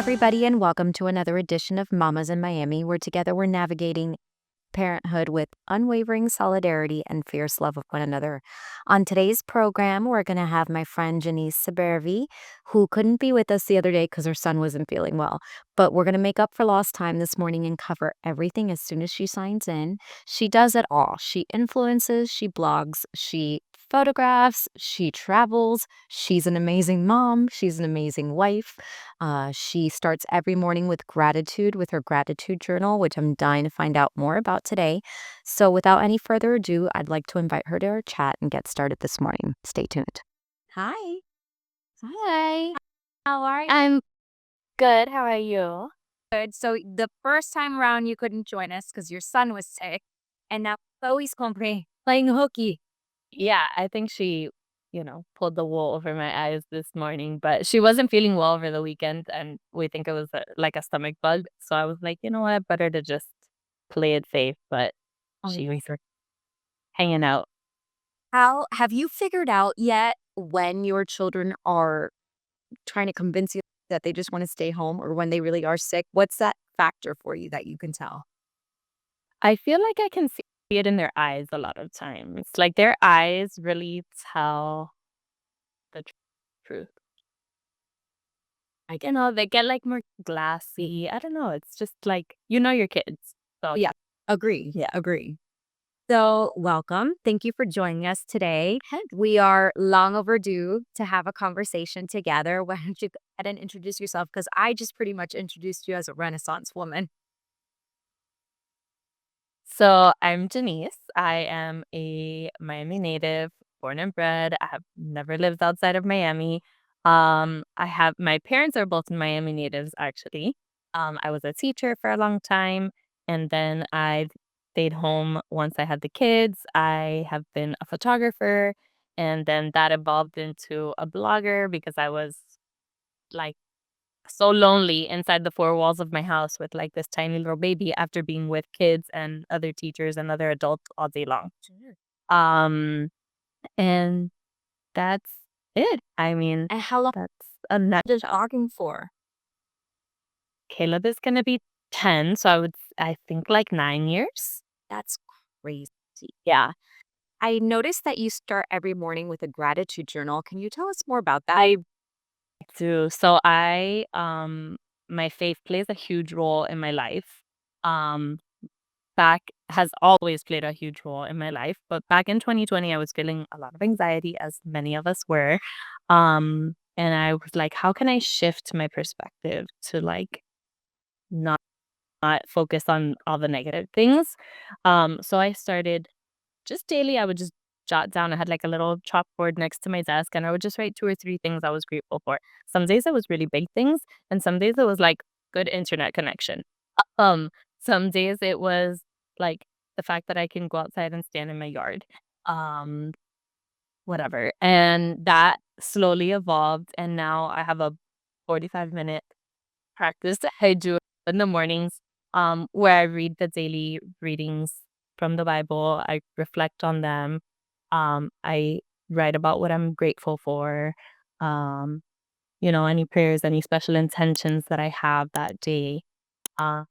everybody, and welcome to another edition of Mamas in Miami, where together we're navigating parenthood with unwavering solidarity and fierce love of one another. On today's program, we're going to have my friend Jenise Subervi, who couldn't be with us the other day because her son wasn't feeling well. But we're going to make up for lost time this morning and cover everything as soon as she signs in. She does it all. She influences, she blogs, she photographs, she travels. She's an amazing mom. She's an amazing wife. She starts every morning with gratitude with her gratitude journal, which I'm dying to find out more about today. So, without any further ado, I'd like to invite her to our chat and get started this morning. Stay tuned. Hi. Hi. How are you? I'm good. How are you? Good. So the first time around you couldn't join us because your son was sick, and now Chloe's compre playing hooky. Yeah, I think she, pulled the wool over my eyes this morning, but she wasn't feeling well over the weekend, and we think it was like a stomach bug. So I was like, you know what, better to just play it safe. But she was hanging out. How have you figured out yet when your children are trying to convince you that they just want to stay home or when they really are sick? What's that factor for you that you can tell? I feel like I can see it in their eyes a lot of times. Like their eyes really tell the truth. Like, they get like more glassy. I don't know. It's just like, your kids. So Yeah, agree. Yeah, agree. So, welcome. Thank you for joining us today. We are long overdue to have a conversation together. Why don't you go ahead and introduce yourself? Because I just pretty much introduced you as a Renaissance woman. So I'm Jenise. I am a Miami native, born and bred. I have never lived outside of Miami. I have my parents are both Miami natives actually. I was a teacher for a long time, and then I stayed home once I had the kids. I have been a photographer, and then that evolved into a blogger because I was like so lonely inside the four walls of my house with like this tiny little baby after being with kids and other teachers and other adults all day long. Sure. Um, and that's it. I mean, And how long that's a nut. is talking for? Caleb is gonna be 10, so I think like 9 years. That's crazy. Yeah, I noticed that you start every morning with a gratitude journal. Can you tell us more about that? I do. So my faith plays a huge role in my life. Um, back has always played a huge role in my life. But back in 2020, I was feeling a lot of anxiety, as many of us were. And I was like, how can I shift my perspective to like not focus on all the negative things? So I started just daily, I would just jot down. I had like a little chalkboard next to my desk, and I would just write two or three things I was grateful for. Some days it was really big things, and some days it was like good internet connection. Um, some days it was like the fact that I can go outside and stand in my yard. Um, whatever. And that slowly evolved, and now I have a 45-minute practice that I do in the mornings, where I read the daily readings from the Bible. I reflect on them. I write about what I'm grateful for. Um, any prayers, any special intentions that I have that day. Uh,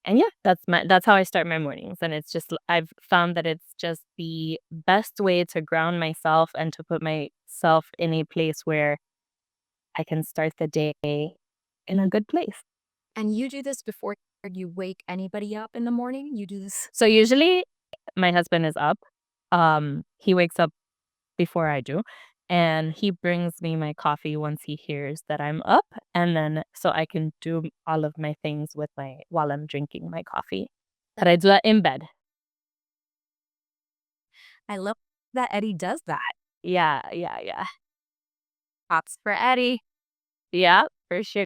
and yeah, that's how I start my mornings. And it's just I've found that it's just the best way to ground myself and to put myself in a place where I can start the day in a good place. And you do this before you wake anybody up in the morning? You do this? So usually my husband is up. He wakes up before I do, and he brings me my coffee once he hears that I'm up, and then so I can do all of my things with my while I'm drinking my coffee. But I do that in bed. I love that Eddie does that. Yeah, yeah, yeah. Props for Eddie. Yeah, for sure.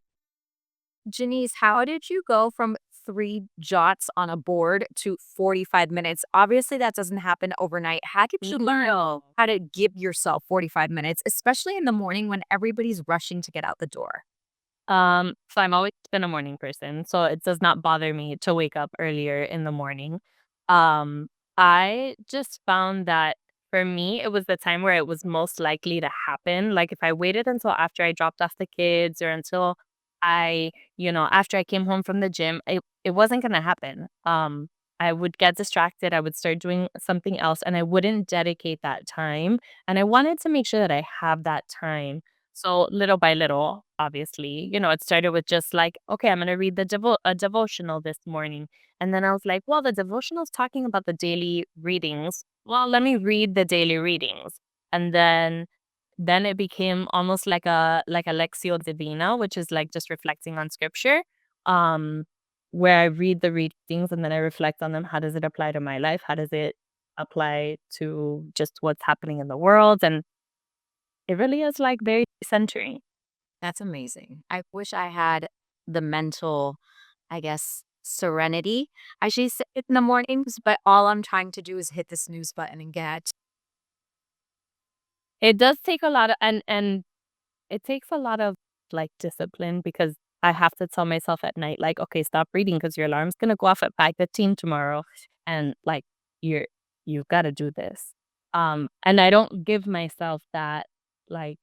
Janice, how did you go from 3 jots on a board to 45 minutes? Obviously, that doesn't happen overnight. How did you learn No. how to give yourself 45 minutes, especially in the morning when everybody's rushing to get out the door? So I'm always been a morning person, so it does not bother me to wake up earlier in the morning. Um, I just found that for me, it was the time where it was most likely to happen. Like if I waited until after I dropped off the kids or until after I came home from the gym, it wasn't gonna happen. I would get distracted, I would start doing something else, and I wouldn't dedicate that time, and I wanted to make sure that I have that time. So, little by little, obviously, it started with just like, "Okay, I'm gonna read a devotional this morning," and then I was like, "Well, the devotional is talking about the daily readings. Well, let me read the daily readings." And then it became almost like a lectio divina, which is like just reflecting on scripture, um, where I read the readings and then I reflect on them. How does it apply to my life? How does it apply to just what's happening in the world? And it really is like very centering. That's amazing. I wish I had the mental, I guess, serenity. I should say it in the mornings, but all I'm trying to do is hit the snooze button and get. It does take a lot of and it takes a lot of, like, discipline because I have to tell myself at night, like, "Okay, stop reading because your alarm's gonna go off at 5:15 tomorrow, and, like, you're you've gotta do this." And I don't give myself that, like,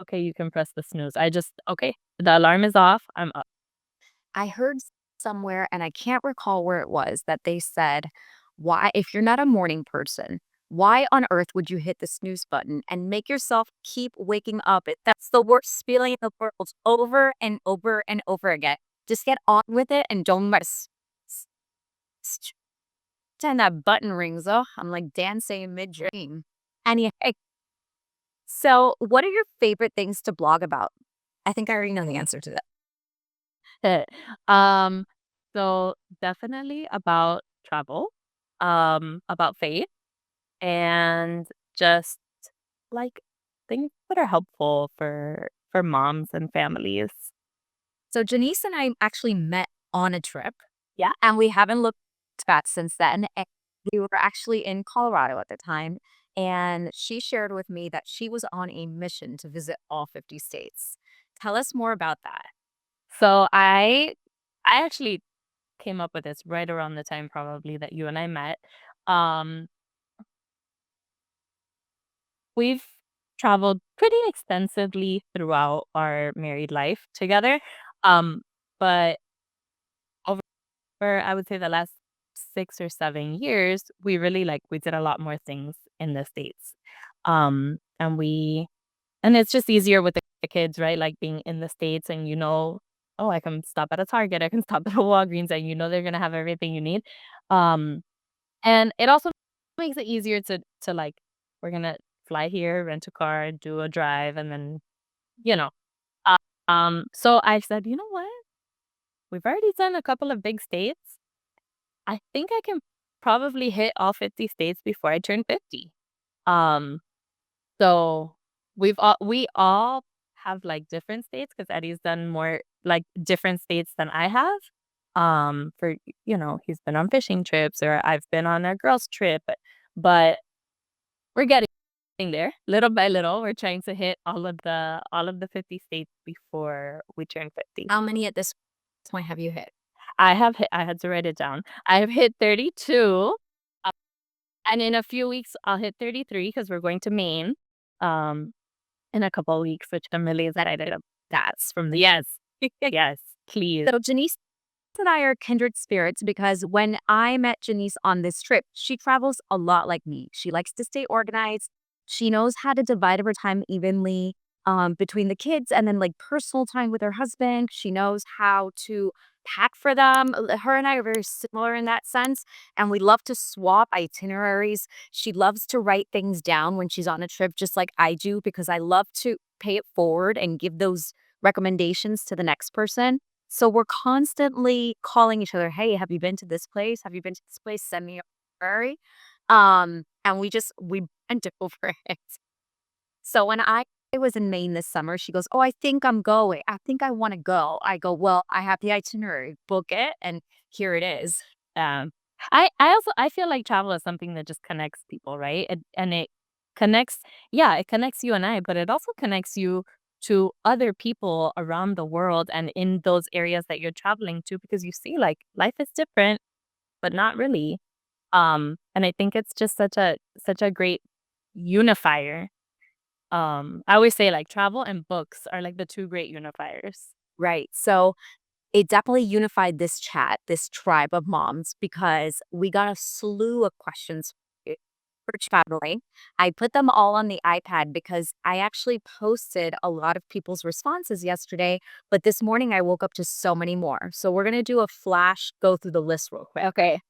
"Okay, you can press the snooze." I just, "Okay, the alarm is off, I'm up." I heard somewhere, and I can't recall where it was, that they said, why, if you're not a morning person, why on earth would you hit the snooze button and make yourself keep waking up? That's the worst feeling in the world over and over and over again. Just get on with it and don't mess. And that button rings. Oh, I'm like dancing mid dream. Anyway, so what are your favorite things to blog about? I think I already know the answer to that. Um, so definitely about travel, about faith, and just, like, things that are helpful for moms and families. So Janice and I actually met on a trip, Yeah. and we haven't looked back since then. And we were actually in Colorado at the time, and she shared with me that she was on a mission to visit all 50 states. Tell us more about that. So I actually came up with this right around the time probably that you and I met. Um, we've traveled pretty extensively throughout our married life together. But over I would say the last 6 or 7 years, we did a lot more things in the States. And it's just easier with the kids, right? Like being in the States and "Oh, I can stop at a Target, I can stop at a Walgreens," and they're gonna have everything you need. Um, and it also makes it easier to like, we're gonna fly here, rent a car, do a drive, and then, you know. Uh, so I said, "You know what? We've already done a couple of big states. I think I can probably hit all 50 states before I turn 50." Um, so we all have, like, different states because Eddie's done more, like, different states than I have. He's been on fishing trips or I've been on a girls' trip, but we're getting there little by little. We're trying to hit all of the 50 states before we turn 50. How many at this point have you hit? I had to write it down. I have hit 32. And in a few weeks, I'll hit 33 because we're going to Maine, um, in a couple of weeks, which I'm really excited about. That's from the yes. Yes, please. So Janice and I are kindred spirits because when I met Janice on this trip, she travels a lot like me. She likes to stay organized. She knows how to divide her time evenly between the kids and then like personal time with her husband. She knows how to pack for them. Her and I are very similar in that sense. And we love to swap itineraries. She loves to write things down when she's on a trip, just like I do, because I love to pay it forward and give those recommendations to the next person. So we're constantly calling each other, "Hey, have you been to this place? Have you been to this place? Send me a itinerary." And we bent over it. So when I was in Maine this summer, she goes, "Oh, I think I'm going. I think I want to go." I go, "Well, I have the itinerary. Book it, and here it is." Um, I feel like travel is something that just connects people, right? And it connects, yeah, it connects you and I, but it also connects you to other people around the world and in those areas that you're traveling to because you see like life is different, but not really. And I think it's just such a great unifier. I always say like travel and books are like the two great unifiers. Right. So it definitely unified this chat, this tribe of moms, because we got a slew of questions for traveling. I put them all on the iPad because I actually posted a lot of people's responses yesterday, but this morning I woke up to so many more. So we're going to do a flash go through the list real quick. Okay.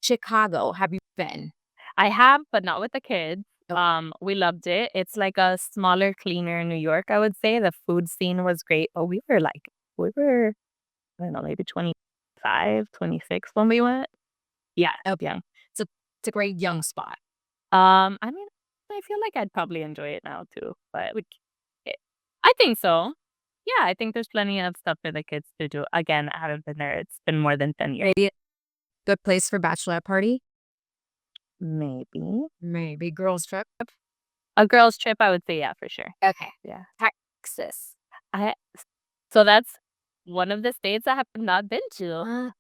Chicago, have you been? I have, but not with the kids. Oh. We loved it. It's like a smaller, cleaner New York, I would say. The food scene was great, but we were, I don't know, maybe 25, 26 when we went. Yeah, Okay. yeah. It's a great young spot. I mean, I feel like I'd probably enjoy it now too, but it, I think so. Yeah, I think there's plenty of stuff for the kids to do. Again, I haven't been there. It's been more than 10 years. Maybe a good place for bachelorette party? Maybe. Maybe girls trip. A girls' trip, I would say, yeah, for sure. Okay. Yeah. Texas. I So that's one of the states I have not been to.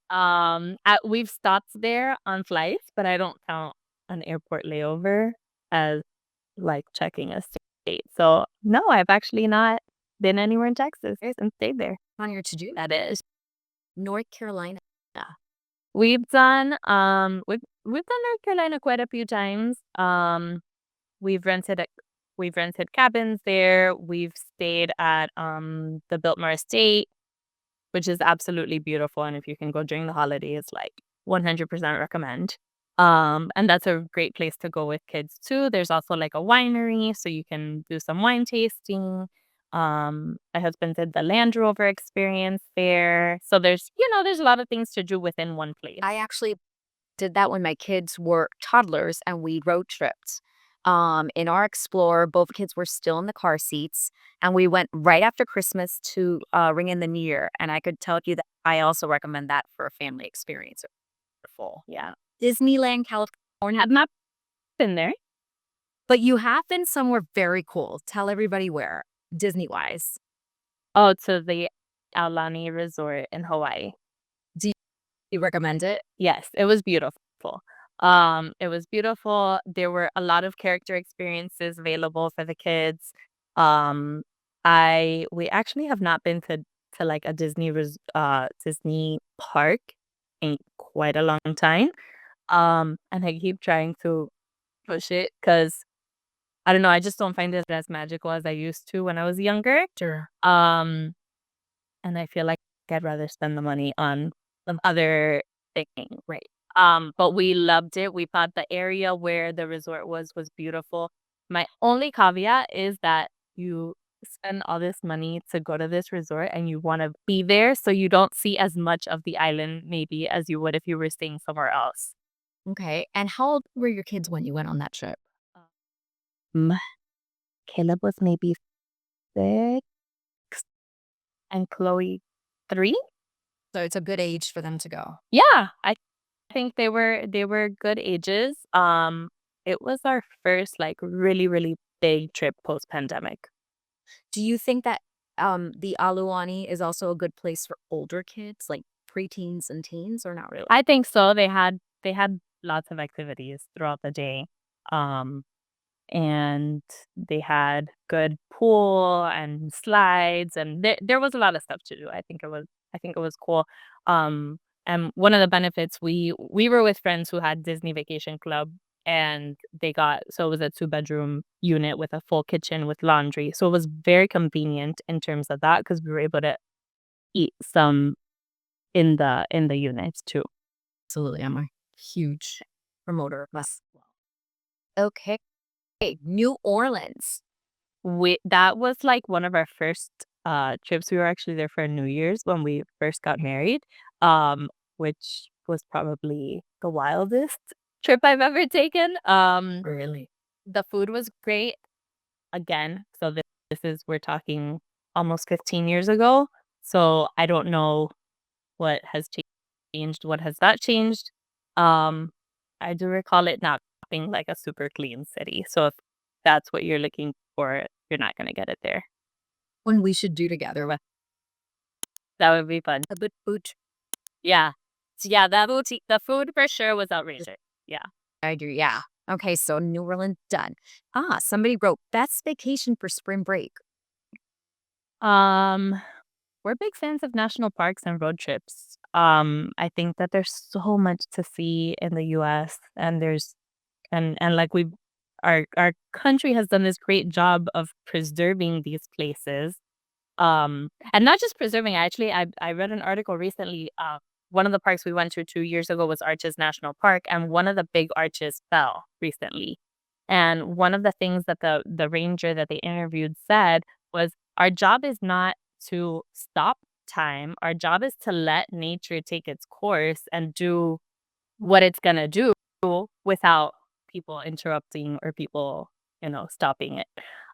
We've stopped there on flights, but I don't count an airport layover as like checking a state. So no, I've actually not been anywhere in Texas and stayed there. On your to-do that is North Carolina. We've done North Carolina quite a few times. We've rented a we've rented cabins there. We've stayed at the Biltmore Estate, which is absolutely beautiful. And if you can go during the holidays, like 100% recommend. And that's a great place to go with kids too. There's also like a winery, so you can do some wine tasting. My husband did the Land Rover experience there. So there's a lot of things to do within one place. I actually did that when my kids were toddlers and we road tripped. In our Explorer, both kids were still in the car seats, and we went right after Christmas to ring in the new year. And I could tell you that I also recommend that for a family experience. Wonderful. Yeah. Disneyland, California. Have not been there. But you have been somewhere very cool. Tell everybody where, Disney wise. Oh, to the Aulani Resort in Hawaii. Do you recommend it? Yes, it was beautiful. It was beautiful. There were a lot of character experiences available for the kids. Um, we actually have not been to like a Disney park in quite a long time. And I keep trying to push it because I don't know, I just don't find it as magical as I used to when I was younger. Sure. Um, and I feel like I'd rather spend the money on some other thing, right? But we loved it. We thought the area where the resort was beautiful. My only caveat is that you spend all this money to go to this resort and you want to be there, so you don't see as much of the island maybe as you would if you were staying somewhere else. Okay. And how old were your kids when you went on that trip? Um, Caleb was maybe 6 and Chloe 3. So it's a good age for them to go. Yeah, I think they were good ages. It was our first like really, really big trip post-pandemic. Do you think that the Aluani is also a good place for older kids, like preteens and teens, or not really? I think so. They had lots of activities throughout the day. Um, and they had good pool and slides, and there was a lot of stuff to do. I think it was cool. Um, and one of the benefits, we were with friends who had Disney Vacation Club, and so it was a 2-bedroom unit with a full kitchen with laundry. So it was very convenient in terms of that because we were able to eat some in the units too. Absolutely. I'm a huge promoter of this. Okay. New Orleans. That was like one of our first trips. We were actually there for New Year's when we first got married, which was probably the wildest trip I've ever taken. Really? The food was great. Again, so this is we're talking almost 15 years ago. So I don't know what has changed, what has not changed. Um, I do recall it not being like a super clean city. So if that's what you're looking for, you're not gonna get it there. When we should do together with That would be fun. a good food. Yeah. So yeah, the food for sure was outrageous. Yeah. I agree. Yeah. Okay. So New Orleans done. Somebody wrote best vacation for spring break. Um, we're big fans of national parks and road trips. I think that there's so much to see in the US, and like our country has done this great job of preserving these places. And not just preserving, actually, I read an article recently. One of the parks we went to 2 years ago was Arches National Park, and one of the big arches fell recently. And one of the things that the ranger that they interviewed said was, "Our job is not to stop time. Our job is to let nature take its course and do what it's gonna do without people interrupting or people, stopping it."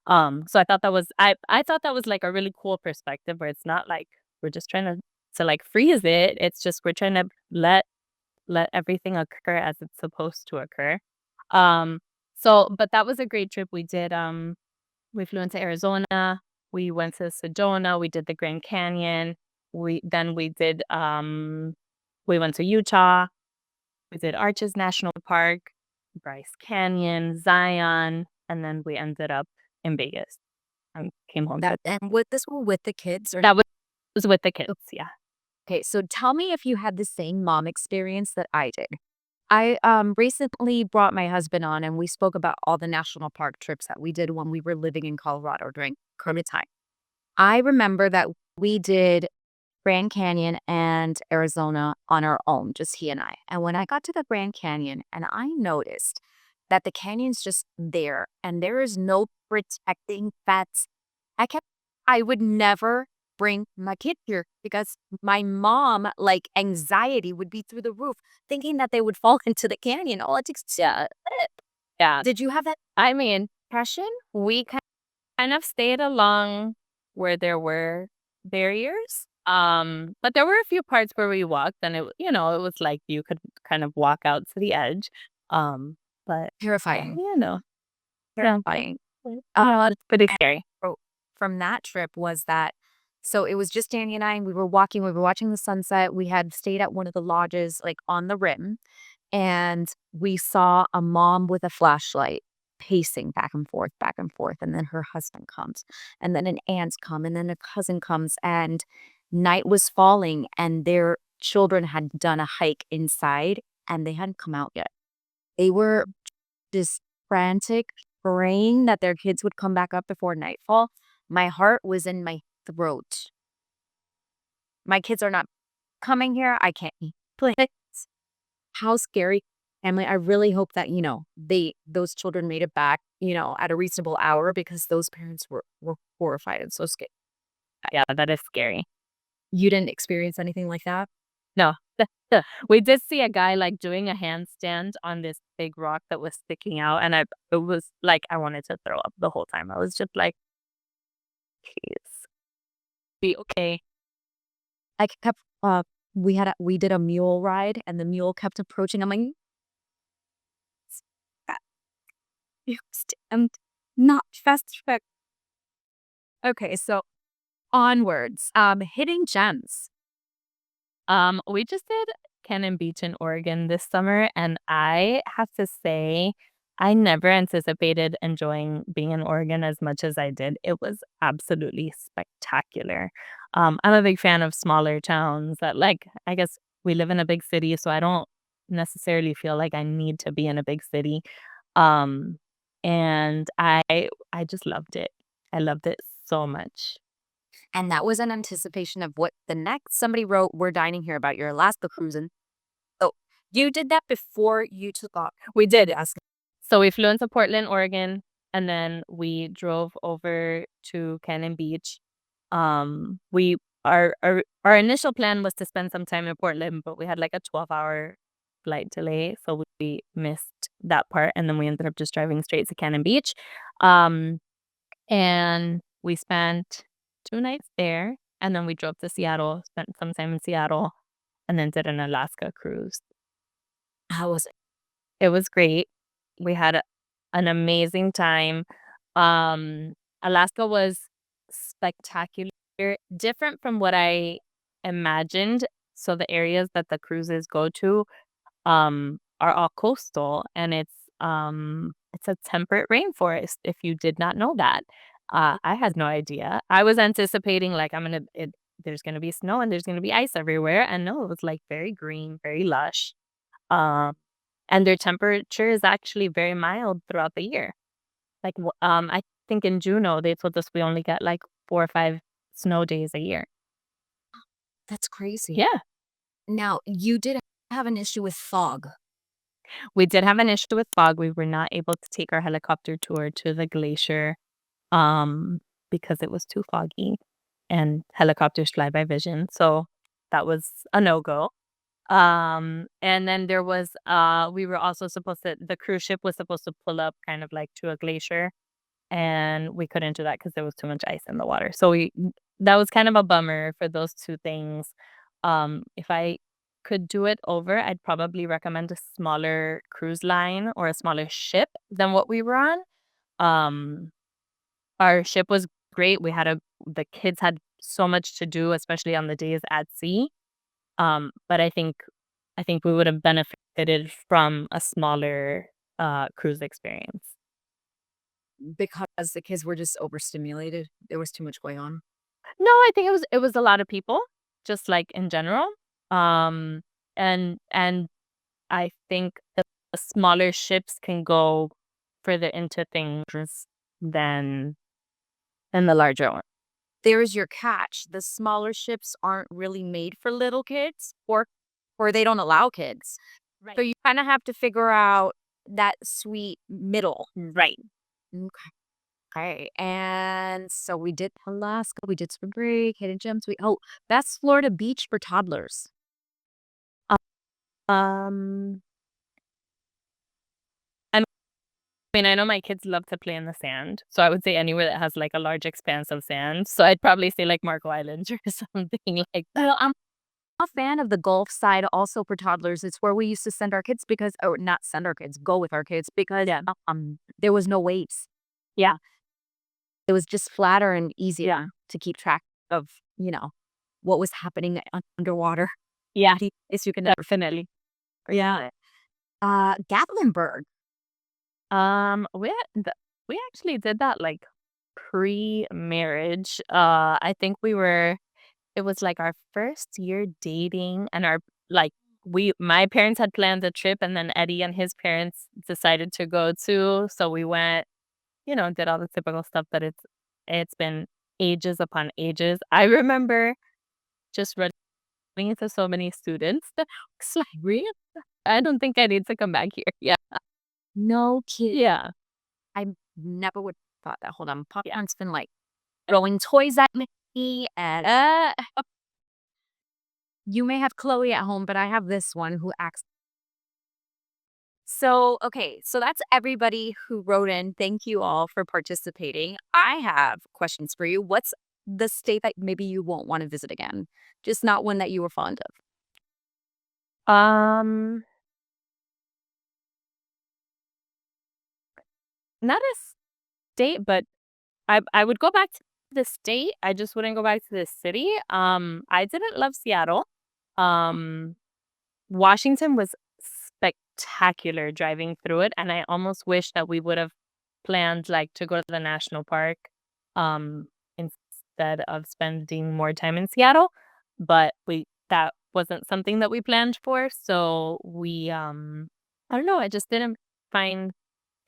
So I thought that was like a really cool perspective where it's not like we're just trying to like freeze it. It's just we're trying to let everything occur as it's supposed to occur. Um, but that was a great trip. We flew into Arizona, we went to Sedona, we did the Grand Canyon, we went to Utah, we did Arches National Park, Bryce Canyon, Zion, and then we ended up in Vegas and came home. That and with this were with the kids or That was with the kids, yeah. okay, so tell me if you had the same mom experience that I did. I recently brought my husband on and we spoke about all the national park trips that we did when we were living in Colorado during COVID time. I remember that we did Grand Canyon and Arizona on our own, just he and I. And when I got to the Grand Canyon and I noticed that the canyon's just there and there is no protecting fence, I would never bring my kid here because my mom, like anxiety would be through the roof, thinking that they would fall into the canyon. All it takes is a slip. Yeah. Did you have that I mean, impression, we kind of stayed along where there were barriers. But there were a few parts where we walked and it was like you could kind of walk out to the edge. But terrifying? yeah. Terrifying. It's pretty scary. Oh, from that trip was that so it was just Danny and I, and we were walking, we were watching the sunset. We had stayed at one of the lodges like on the rim, and we saw a mom with a flashlight pacing back and forth, and then her husband comes, and then an aunt come, and then a cousin comes, and night was falling, and their children had done a hike inside, and they hadn't come out yet. They were just frantic, praying that their kids would come back up before nightfall. My heart was in my throat. My kids are not coming here. I can't eat. Please. How scary. Emily, I really hope that, those children made it back, at a reasonable hour because those parents were horrified and so scared. Yeah, that is scary. You didn't experience anything like that? No. We did see a guy like doing a handstand on this big rock that was sticking out, and it was like I wanted to throw up the whole time. I was just like, "Please be okay." I kept we did a mule ride and the mule kept approaching. I'm like, you stand not fast foot. Okay, so onwards. Hidden gems. We just did Cannon Beach in Oregon this summer, and I have to say, I never anticipated enjoying being in Oregon as much as I did. It was absolutely spectacular. I'm a big fan of smaller towns that, like, I guess we live in a big city, so I don't necessarily feel like I need to be in a big city. Um, and I just loved it. I loved it so much. And that was in anticipation of what the next somebody wrote, we're dining here about your Alaska cruising. So you did that before you took off. We did ask. So we flew into Portland, Oregon, and then we drove over to Cannon Beach. We our initial plan was to spend some time in Portland, but we had like a 12-hour flight delay, so we missed that part, and then we ended up just driving straight to Cannon Beach. Um, and we spent 2 nights there, and then we drove to Seattle, spent some time in Seattle, and then did an Alaska cruise. How was it? It was great. We had an amazing time. Um, Alaska was spectacular, different from what I imagined. So the areas that the cruises go to, are all coastal, and it's a temperate rainforest, if you did not know that. I had no idea. I was anticipating, like, there's gonna be snow and there's gonna be ice everywhere, and no, it was, like, very green, very lush, um, and their temperature is actually very mild throughout the year. Like, I think in Juneau, they told us we only get, like, 4 or 5 snow days a year. That's crazy. Yeah. Now, you did have an issue with fog. We did have an issue with fog. We were not able to take our helicopter tour to the glacier, um, because it was too foggy, and helicopters fly by vision, so that was a no-go. And then there was, we were also supposed to the cruise ship was supposed to pull up kind of, like, to a glacier, and we couldn't do that because there was too much ice in the water. So that was kind of a bummer for those 2 things. If I could do it over, I'd probably recommend a smaller cruise line or a smaller ship than what we were on. Um, our ship was great. The kids had so much to do, especially on the days at sea. But I think we would have benefited from a smaller, cruise experience. Because the kids were just overstimulated. There was too much going on. No, I think it was a lot of people, just, like, in general. Um, and I think the smaller ships can go further into things than than the larger one. There's your catch. The smaller ships aren't really made for little kids, or they don't allow kids. So Right. you kind of have to figure out that sweet middle. Right. Okay. And so we did Alaska, we did spring break, hidden gems. Best Florida beach for toddlers. Um, I mean, I know my kids love to play in the sand, so I would say anywhere that has, like, a large expanse of sand. So I'd probably say, like, Marco Island or something like that. Well, I'm a fan of the Gulf side also for toddlers. It's where we used to send our kids because, or not send our kids, go with our kids because Yeah. there was no waves. Yeah. It was just flatter and easier Yeah. to keep track of, what was happening underwater. Yeah. If you can never Definitely. yeah. Gatlinburg. We actually did that, like, pre-marriage. I think it was, like, our first year dating, and like, my parents had planned a trip, and then Eddie and his parents decided to go too, so we went, did all the typical stuff, but it's been ages upon ages. I remember just running into so many students that I was like, "Really? I don't think I need to come back here." Yeah. No kid. Yeah. I never would have thought that. Hold on. Yeah. Popcorn's been like throwing toys at me and you may have Chloe at home, but I have this one who acts. So, okay, so that's everybody who wrote in. Thank you all for participating. I have questions for you. What's the state that maybe you won't want to visit again? Just not one that you were fond of. Um, Not a state, but I would go back to the state. I just wouldn't go back to the city. I didn't love Seattle. Um, Washington was spectacular driving through it, and I almost wish that we would have planned, like, to go to the national park, instead of spending more time in Seattle, but that wasn't something that we planned for, so I don't know, I just didn't find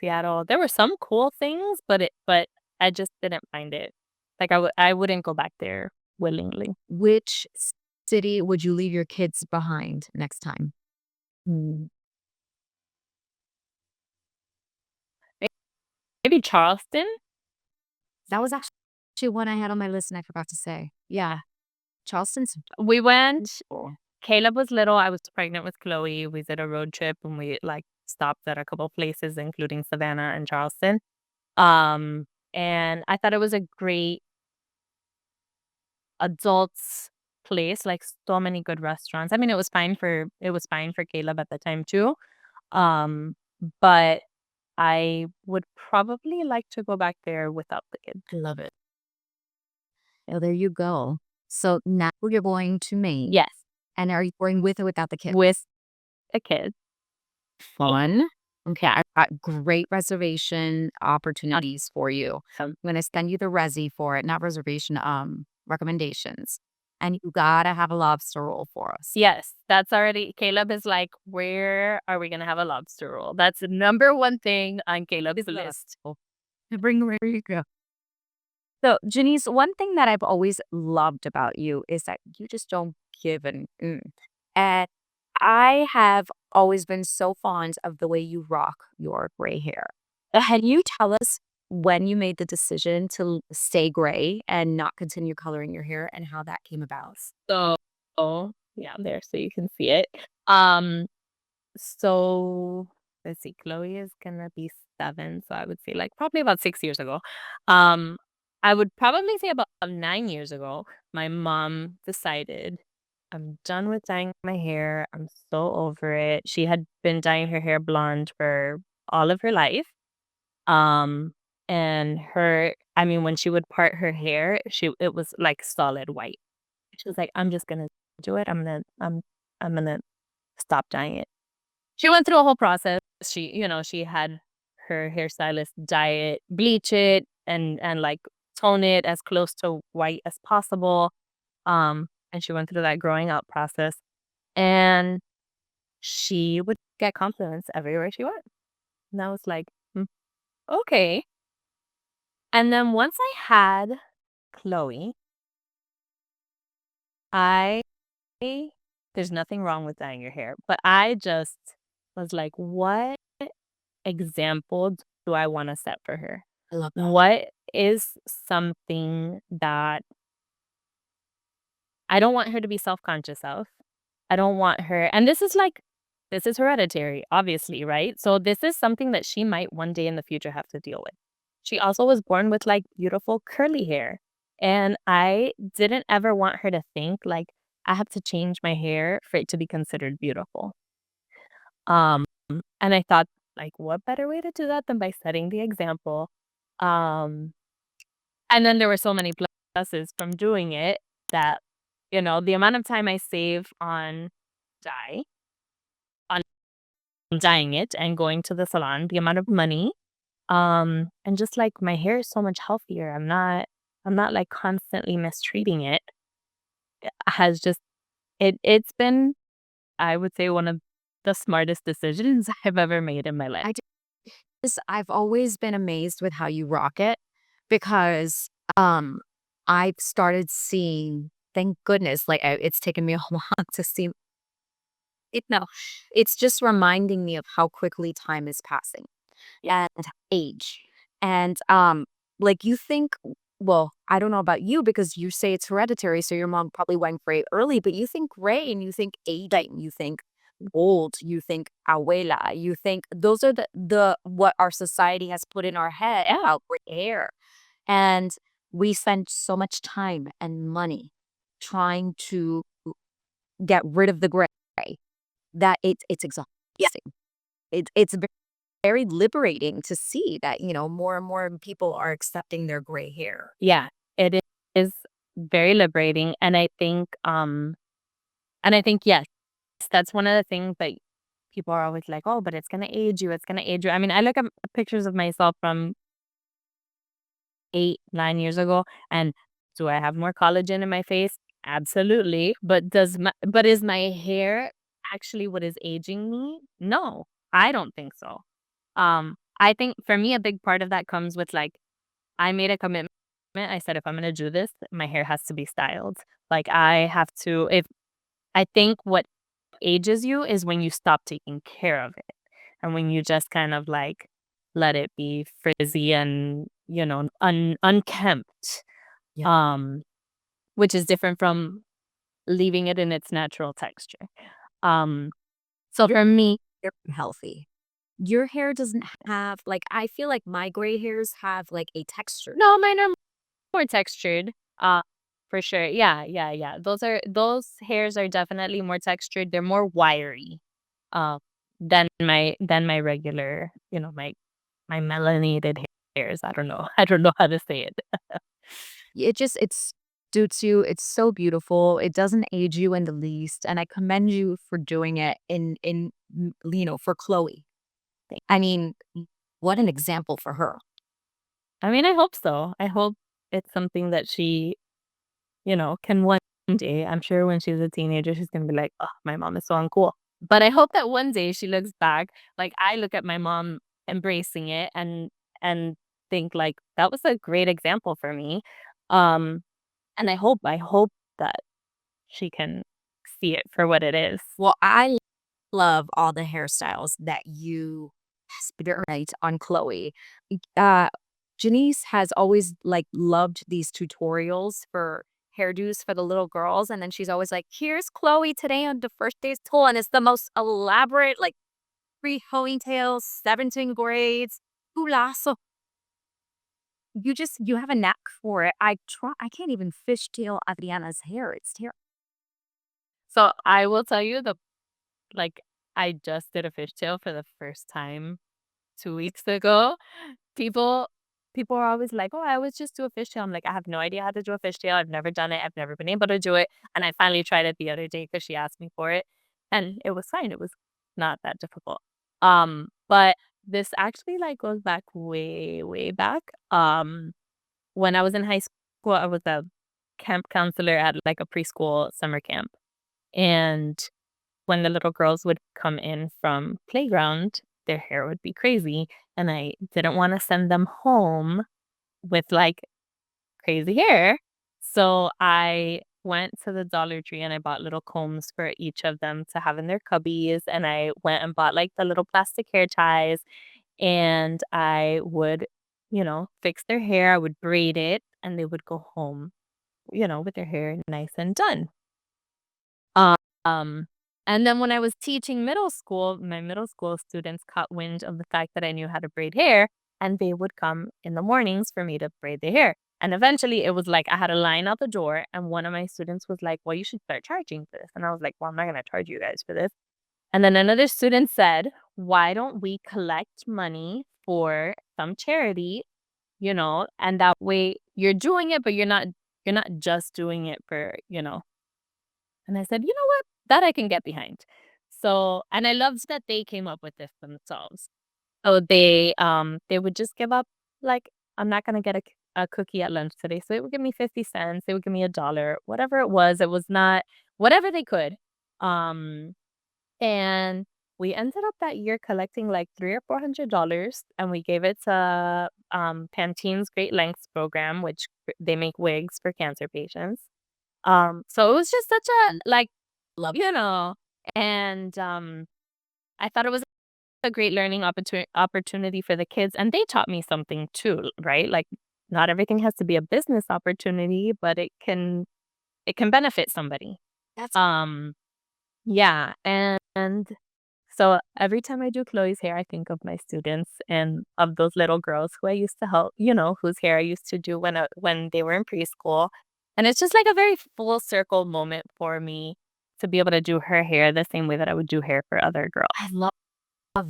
Seattle. There were some cool things, but I just didn't find it. Like, I wouldn't go back there willingly. Which city would you leave your kids behind next time? Mm. Maybe Charleston? That was actually one I had on my list and I forgot to say. Yeah. Charleston's We went cool. Caleb was little, I was pregnant with Chloe, we did a road trip, and we, like, stopped at a couple places, including Savannah and Charleston. Um, and I thought it was a great adults place, like, so many good restaurants. I mean, it was fine for Caleb at the time too. Um, but I would probably like to go back there without the kids. I love it. Oh, there you go. So now you're going to Maine. Yes, And are you going with or without the kids? with a kid. Fun. Okay, I've got great reservation opportunities for you. Um, I'm gonna send you the resi for it, not reservation, recommendations. and you gotta have a lobster roll for us. Yes, that's already Caleb is like, "Where are we gonna have a lobster roll?" That's the number one thing on Caleb's list. Bring where you go. So, Jenise, one thing that I've always loved about you is that you just don't give an And I have always been so fond of the way you rock your gray hair. Can you tell us when you made the decision to stay gray and not continue coloring your hair and how that came about? So yeah, there, so you can see it. Um, so let's see, Chloe is gonna be 7, so I would say, like, probably about 6 years ago. Um, I would probably say about 9 years ago, my mom decided, "I'm done with dyeing my hair, I'm so over it." She had been dyeing her hair blonde for all of her life. Um, and I mean, when she would part her hair, it was like solid white. She was like, "I'm just gonna do it. I'm gonna stop dyeing it." She went through a whole process. She had her hairstylist dye it, bleach it, and like tone it as close to white as possible. And she went through that growing out process, and she would get compliments everywhere she went. And I was like, okay. And then once I had Chloe, I there's nothing wrong with dyeing your hair, but I just was like, what example do I want to set for her? I love that. What is something that I don't want her to be self-conscious of? I don't want her, and this is hereditary, obviously, right? So this is something that she might one day in the future have to deal with. She also was born with like beautiful curly hair. And I didn't ever want her to think like I have to change my hair for it to be considered beautiful. Um, and I thought, like, what better way to do that than by setting the example? Um, and then there were so many pluses from doing it that, the amount of time I save on dye, on dyeing it and going to the salon, the amount of money, and just like my hair is so much healthier. I'm not like constantly mistreating it. Has just it's been, I would say, one of the smartest decisions I've ever made in my life. I've always been amazed with how you rock it because I've started seeing, thank goodness, like it's taken me a while to see it. No, it's just reminding me of how quickly time is passing and age. And like you think, well, I don't know about you because you say it's hereditary, so your mom probably went gray early, but you think gray and you think aging, you think old, you think abuela, you think those are the what our society has put in our head Yeah. about gray hair. And we spend so much time and money trying to get rid of the gray that it's exhausting. It's very liberating to see that, more and more people are accepting their gray hair. Yeah, it is very liberating, and I think, yes, that's one of the things that people are always like, "Oh, but it's gonna age you, it's gonna age you." I mean, I look at pictures of myself from 8, 9 years ago, and do I have more collagen in my face? Absolutely, but is my hair actually what is aging me? No, I don't think so. I think for me, a big part of that comes with, like, I made a commitment. I said, "If I'm gonna do this, my hair has to be styled." Like, I have to if I think what ages you is when you stop taking care of it, and when you just kind of, like, let it be frizzy and, unkempt, Yeah. um, which is different from leaving it in its natural texture. Um, so Your for me hair healthy. Your hair doesn't have like I feel like my gray hairs have like a texture. no, mine are more textured, for sure. Yeah, yeah, yeah. Those hairs are definitely more textured. They're more wiry, uh, than my regular, my melanated hairs. I don't know. I don't know how to say it. It suits you. It's so beautiful. It doesn't age you in the least. And I commend you for doing it for Chloe. I mean, what an example for her. I mean, I hope so. I hope it's something that she, can one day, I'm sure when she's a teenager, she's gonna be like, "Oh, my mom is so uncool." But I hope that one day she looks back, like I look at my mom embracing it and think like that was a great example for me. Um, and I hope that she can see it for what it is. Well, I love all the hairstyles that you right on Chloe. Uh, Janice has always like loved these tutorials for hairdos for the little girls, and then she's always like, "Here's Chloe today on the first day's tool," and it's the most elaborate like three ponytails, 17 grades, hula. So you have a knack for it. I can't even fishtail Adriana's hair. It's terrible. So I will tell you like I just did a fishtail for the first time 2 weeks ago. People people are always like, "Oh, I always just do a fishtail." I'm like, "I have no idea how to do a fishtail. I've never done it. I've never been able to do it." And I finally tried it the other day because she asked me for it, and it was fine. It was not that difficult. But this actually, like, goes back way, way back. When I was in high school, I was a camp counselor at, like, a preschool summer camp, and when the little girls would come in from playground, their hair would be crazy, and I didn't wanna send them home with, like, crazy hair. So I went to the Dollar Tree and I bought little combs for each of them to have in their cubbies, and I went and bought, like, the little plastic hair ties, and I would, fix their hair, I would braid it, and they would go home, with their hair nice and done. Um, and then when I was teaching middle school, my middle school students caught wind of the fact that I knew how to braid hair, and they would come in the mornings for me to braid their hair. And eventually it was like I had a line out the door, and one of my students was like, "Well, you should start charging for this." And I was like, "Well, I'm not going to charge you guys for this." And then another student said, "Why don't we collect money for some charity, and that way you're doing it, but you're not just doing it for." And I said, "You know what? That I can get behind." So, and I loved that they came up with this themselves. So they would just give up like, "I'm not gonna get a cookie at lunch today." So they would give me 50 cents, they would give me $1, whatever it was not whatever they could. Um, and we ended up that year collecting like three or $400, and we gave it to Pantene's Great Lengths program, which they make wigs for cancer patients. So it was just such a like, Love. and I thought it was a great learning opportunity for the kids, and they taught me something too, right? Like, not everything has to be a business opportunity, but it can benefit somebody. That's Um, yeah, and so every time I do Chloe's hair, I think of my students and of those little girls who I used to help, whose hair I used to do when they were in preschool. And it's just like a very full circle moment for me to be able to do her hair the same way that I would do hair for other girls. I love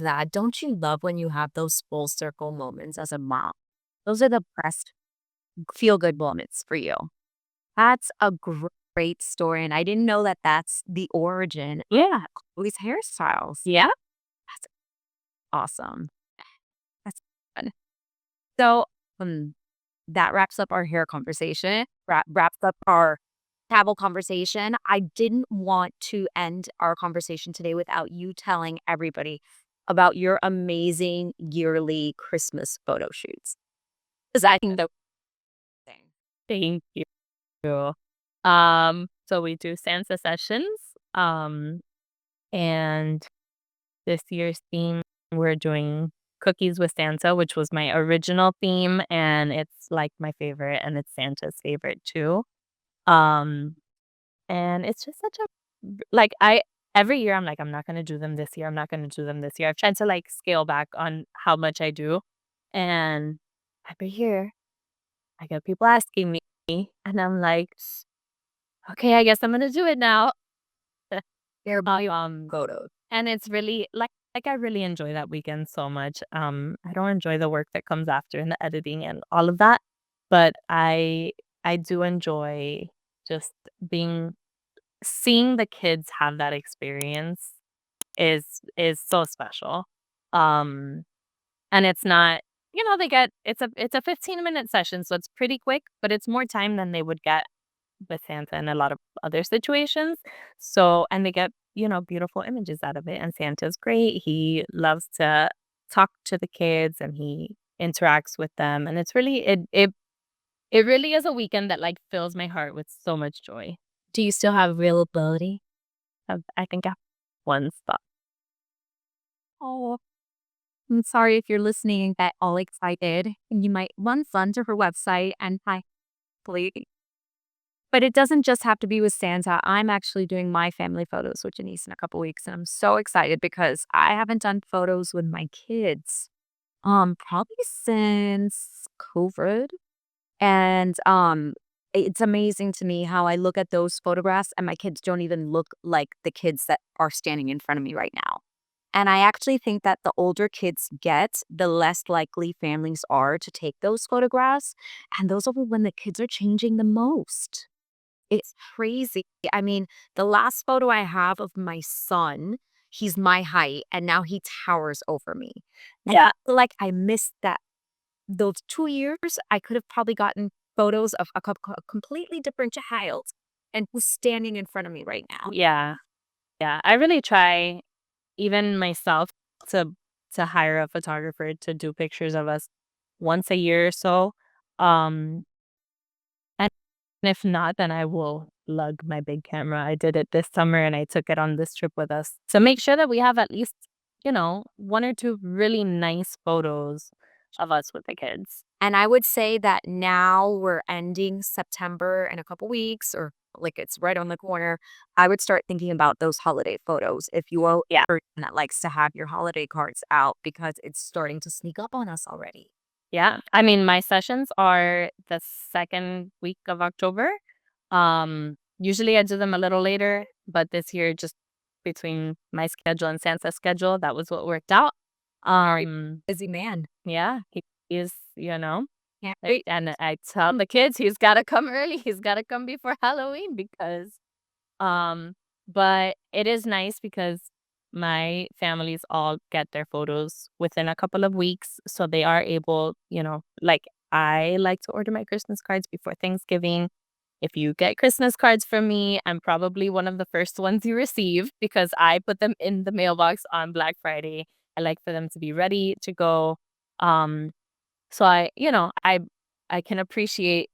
that. Don't you love when you have those full circle moments as a mom? Those are the best feel good moments for you. That's a great story, and I didn't know that that's the origin Yeah. of these hairstyles. Yeah. That's awesome. That's fun. So, that wraps up our hair conversation, wraps up our travel conversation. I didn't want to end our conversation today without you telling everybody about your amazing yearly Christmas photo shoots. Because I think the thing. Thank you. So we do Santa sessions. Um, and this year's theme, we're doing cookies with Santa, which was my original theme, and it's like my favorite, and it's Santa's favorite too. Um, and it's just such a like I every year I'm like, I'm not gonna do them this year. I'm not gonna do them this year. I've tried to like scale back on how much I do, and every year I get people asking me, and I'm like, okay, I guess I'm gonna do it now. They're Um, photos. and it's really like I really enjoy that weekend so much. I don't enjoy the work that comes after and the editing and all of that, but I do enjoy just being seeing the kids have that experience is so special. Um, and it's not, they get it's a 15-minute session, so it's pretty quick, but it's more time than they would get with Santa in a lot of other situations. So, and they get, beautiful images out of it. And Santa's great. He loves to talk to the kids and he interacts with them. And it's really, it really is a weekend that like fills my heart with so much joy. Do you still have availability? I think I have one spot. Oh, I'm sorry if you're listening and get all excited. You might run fun to her website and please. But it doesn't just have to be with Santa. I'm actually doing my family photos with Jenise in a couple weeks, and I'm so excited because I haven't done photos with my kids, probably since COVID. And it's amazing to me how I look at those photographs and my kids don't even look like the kids that are standing in front of me right now. And I actually think that the older kids get, the less likely families are to take those photographs. And those are when the kids are changing the most. It's crazy. I mean, the last photo I have of my son, he's my height, and now he towers over me. And Yeah. I feel like I missed that. Those 2 years, I could have probably gotten photos of a completely different child and who's standing in front of me right now. Yeah. Yeah. I really try, even myself, to hire a photographer to do pictures of us once a year or so. Um, and if not, then I will lug my big camera. I did it this summer and I took it on this trip with us to make sure that we have at least, one or two really nice photos of us with the kids. And I would say that now we're ending September in a couple weeks, or like it's right on the corner. I would start thinking about those holiday photos if you are Yeah. a person that likes to have your holiday cards out because it's starting to sneak up on us already. Yeah. I mean, my sessions are the second week of October. Usually I do them a little later, but this year just between my schedule and Santa's schedule, that was what worked out. Busy man. Yeah, he is, Yeah. and I tell the kids he's gotta come early. He's gotta come before Halloween because um, but it is nice because my families all get their photos within a couple of weeks. So they are able, like I like to order my Christmas cards before Thanksgiving. If you get Christmas cards from me, I'm probably one of the first ones you receive because I put them in the mailbox on Black Friday. I like for them to be ready to go. Um, so I can appreciate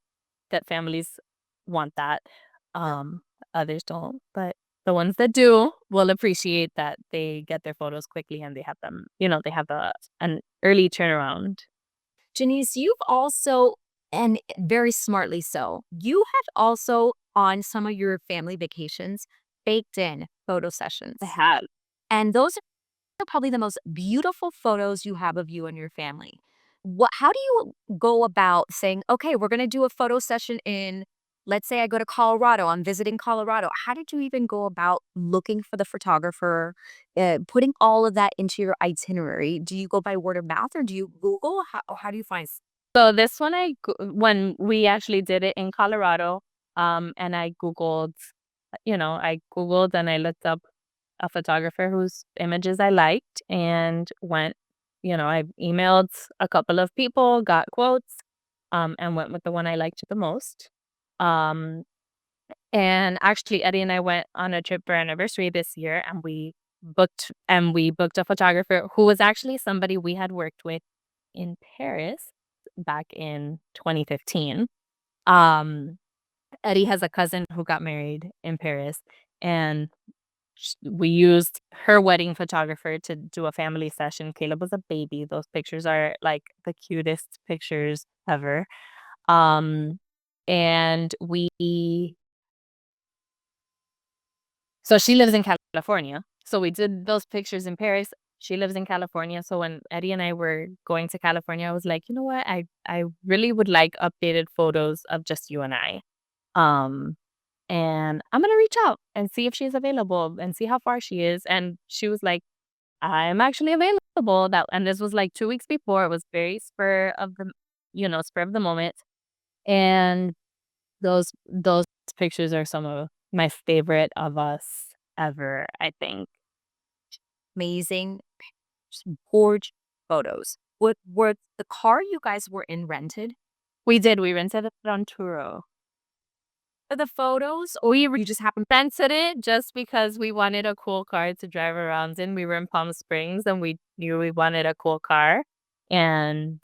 that families want that. Um, Others don't, but the ones that do will appreciate that they get their photos quickly and they have them, they have an early turnaround. Janice, you've also, and very smartly so, you have also on some of your family vacations baked in photo I sessions. have. And those are probably the most beautiful photos you have of you and your family. How do you go about saying, okay, we're going to do a photo session in, let's say I go to Colorado, I'm visiting Colorado. How did you even go about looking for the photographer, putting all of that into your itinerary? Do you go by word of mouth or do you Google? How do you find? So this one, when we actually did it in Colorado, and I Googled and I looked up a photographer whose images I liked and I emailed a couple of people, got quotes, and went with the one I liked the most. Um, and actually Eddie and I went on a trip for our anniversary this year and we booked a photographer who was actually somebody we had worked with in Paris back in 2015. Um, Eddie has a cousin who got married in Paris, and we used her wedding photographer to do a family session. Caleb was a baby. Those pictures are like the cutest pictures ever. Um, and so she lives in California. So we did those pictures in Paris. She lives in California. So when Eddie and I were going to California, I was like, you know what? I really would like updated photos of just you and I. Um, and I'm gonna reach out and see if she's available and see how far she is. And she was like, I'm actually available. And this was like 2 weeks before. It was very spur of the moment. And those pictures are some of my favorite of us ever, I think. Amazing, gorgeous photos. Were the car you guys were in rented? We rented it on Turo. for the photos, or you just happened? Rented it just because we wanted a cool car to drive around in. We were in Palm Springs and we knew we wanted a cool car. And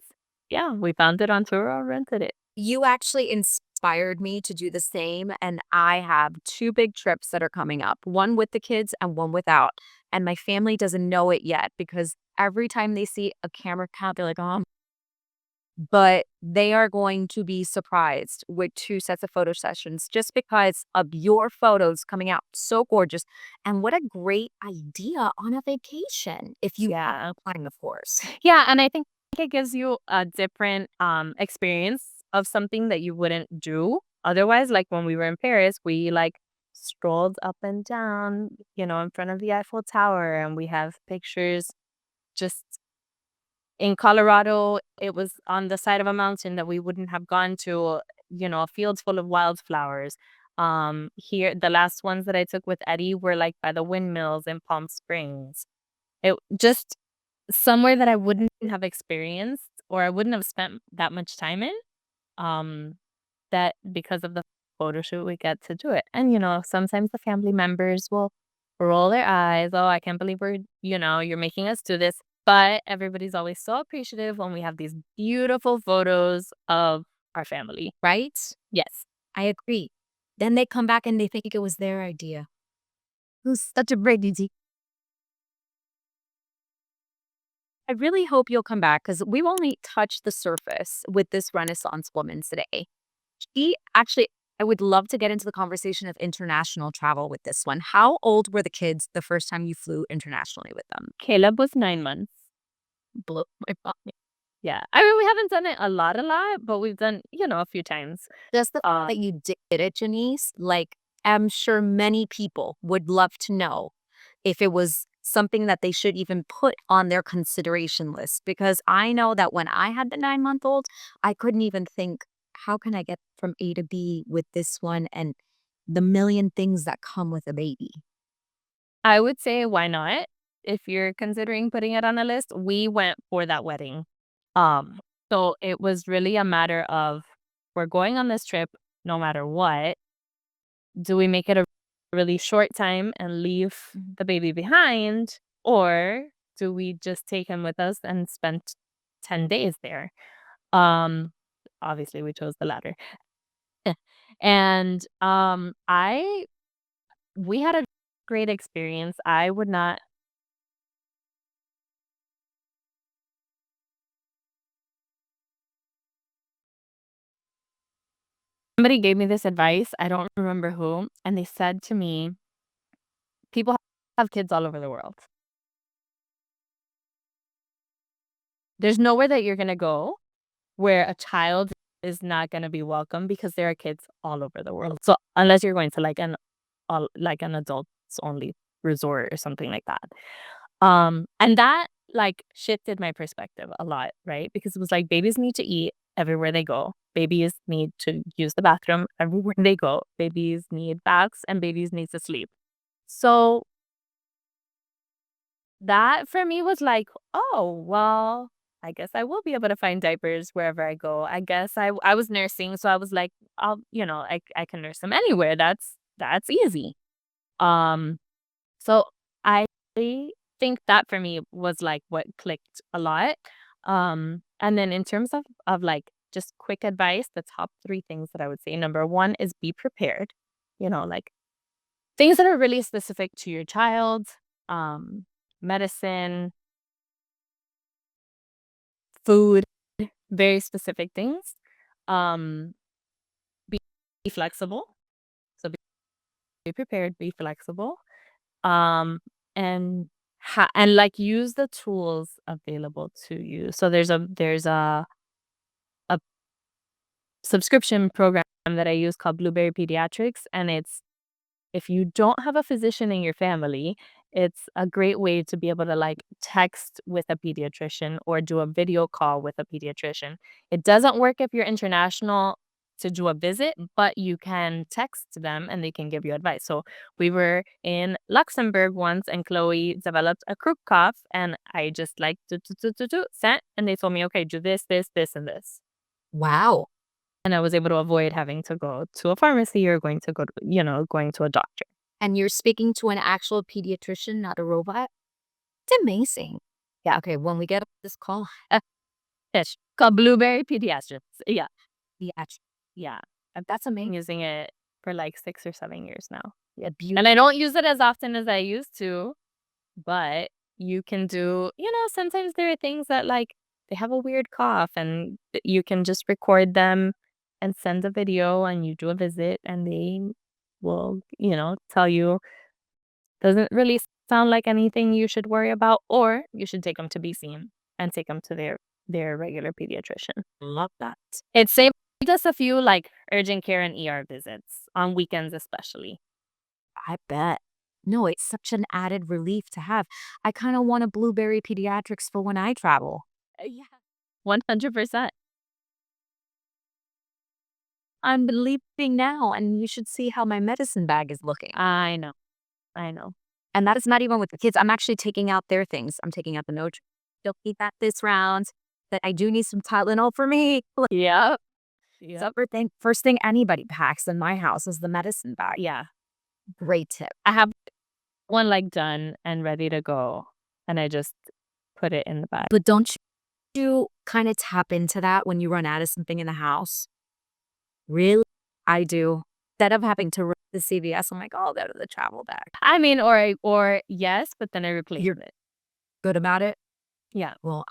yeah, we found it on Turo, rented it. You actually inspired me to do the same, and I have 2 big trips that are coming up, one with the kids and one without, and my family doesn't know it yet because every time they see a camera count, they're like, "Oh," but they are going to be surprised with 2 sets of photo sessions just because of your photos coming out so gorgeous, and what a great idea on a vacation if you have Yeah. time, of course. Yeah, and I think it gives you a different experience of something that you wouldn't do otherwise. Like when we were in Paris, we like strolled up and down, in front of the Eiffel Tower, and we have pictures just in Colorado. It was on the side of a mountain that we wouldn't have gone to, a field full of wildflowers. Here, the last ones that I took with Eddie were like by the windmills in Palm Springs. It just somewhere that I wouldn't have experienced or I wouldn't have spent that much time in, um, that because of the photo shoot, we get to do it. And, sometimes the family members will roll their eyes, "Oh, I can't believe you're making us do this." But everybody's always so appreciative when we have these beautiful photos of our family. Right? Yes. I agree. Then they come back and they think it was their idea. It was such a great idea. I really hope you'll come back because we've only touched the surface with this Renaissance woman today. She actually, I would love to get into the conversation of international travel with this one. How old were the kids the first time you flew internationally with them? Caleb was 9 months. Blew my mind. Yeah. I mean, we haven't done it a lot, but we've done, a few times. Just the fact Uh, that you did it, Jenise, like, I'm sure many people would love to know if it was something that they should even put on their consideration list. Because I know that when I had the 9-month-old, I couldn't even think, how can I get from A to B with this one and the million things that come with a baby? I would say why not? If you're considering putting it on a list, we went for that wedding. Um, so it was really a matter of we're going on this trip no matter what. Do we make it a really short time and leave the baby behind? Or do we just take him with us and spend 10 days there? Um, Obviously we chose the latter. And I we had a great experience. I would not. Somebody gave me this advice, I don't remember who, and they said to me, "People have kids all over the world. There's nowhere that you're gonna go where a child is not gonna be welcome because there are kids all over the world." So, unless you're going to like an adults only resort or something like that. And that, like, shifted my perspective a lot, right? Because it was like babies need to eat everywhere they go. Babies need to use the bathroom everywhere they go. Babies need baths and babies need to sleep. So that for me was like, "Oh, well, I guess I will be able to find diapers wherever I go." I guess I was nursing, so I was like, I can nurse them anywhere. That's easy. Um, so I think that for me was like what clicked a lot. And then in terms of like just quick advice, the top 3 things that I would say. Number 1 is be prepared. Like things that are really specific to your child, um, medicine, food, very specific things. Um, be, be flexible. So be prepared, be flexible. And and like use the tools available to you. So there's a subscription program that I use called Blueberry Pediatrics, and it's if you don't have a physician in your family, it's a great way to be able to like text with a pediatrician or do a video call with a pediatrician. It doesn't work if you're international to do a visit, but you can text them and they can give you advice. So we were in Luxembourg once and Chloe developed a croup cough and I just like sent and they told me, okay, do this, this, this, and this. Wow. And I was able to avoid having to go to a pharmacy or going to a doctor. And you're speaking to an actual pediatrician, not a robot? It's amazing. Yeah, okay, when we get off this call, It's called Blueberry Pediatrics. Yeah. pediatric. Yeah. That's I'm amazing. using it for like 6 or 7 years now. Yeah, And I don't use it as often as I used to, but you can do, sometimes there are things that like they have a weird cough and you can just record them and send a video and you do a visit and they will, tell you doesn't really sound like anything you should worry about, or you should take them to be seen and take them to their regular pediatrician. Love that. It saved us a few like urgent care and ER visits on weekends especially. I bet. No, it's such an added relief to have. I kind of want a Blueberry Pediatrics for when I travel. Yeah. 100%. I'm leaving now, and you should see how my medicine bag is looking. I know. I know. And that is not even with the kids. I'm actually taking out their things. I'm taking out the no, don't eat that this round. That I do need some Tylenol for me. Yeah. So first thing anybody packs in my house is the medicine bag. Yeah. Great tip. I have one like done and ready to go, and I just put it in the bag. But don't you kind of tap into that when you run out of something in the house? Really? I do. Instead of having to run to CVS, I'm like, oh, I'll go to the travel bag. I mean, or yes, but then I replace it. Good about it? Yeah. Well,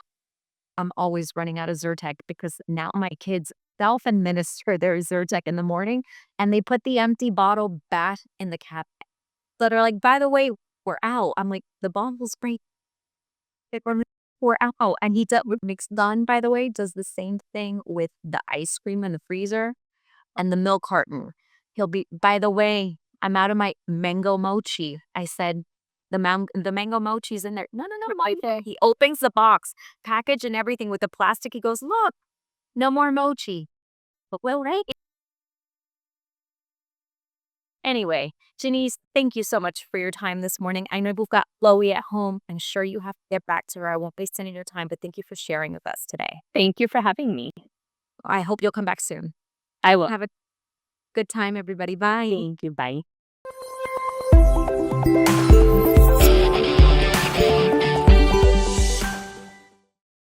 I'm always running out of Zyrtec because now my kids self-administer their Zyrtec in the morning and they put the empty bottle back in the cabinet. So they're like, by the way, we're out. I'm like, the bottle's great. We're out. And he does, mixed done, by the way, does the same thing with the ice cream in the freezer and the milk carton. He'll be, by the way, I'm out of my mango mochi. I said, the mango mochi's in there. No, right there. He opens the box, package and everything with the plastic. He goes, look, no more mochi. But well, right? Anyway, Jenise, thank you so much for your time this morning. I know we've got Chloe at home. I'm sure you have to get back to her. I won't waste any of your time, but thank you for sharing with us today. Thank you for having me. I hope you'll come back soon. I will. Have a good time, everybody. Bye. Thank you. Bye.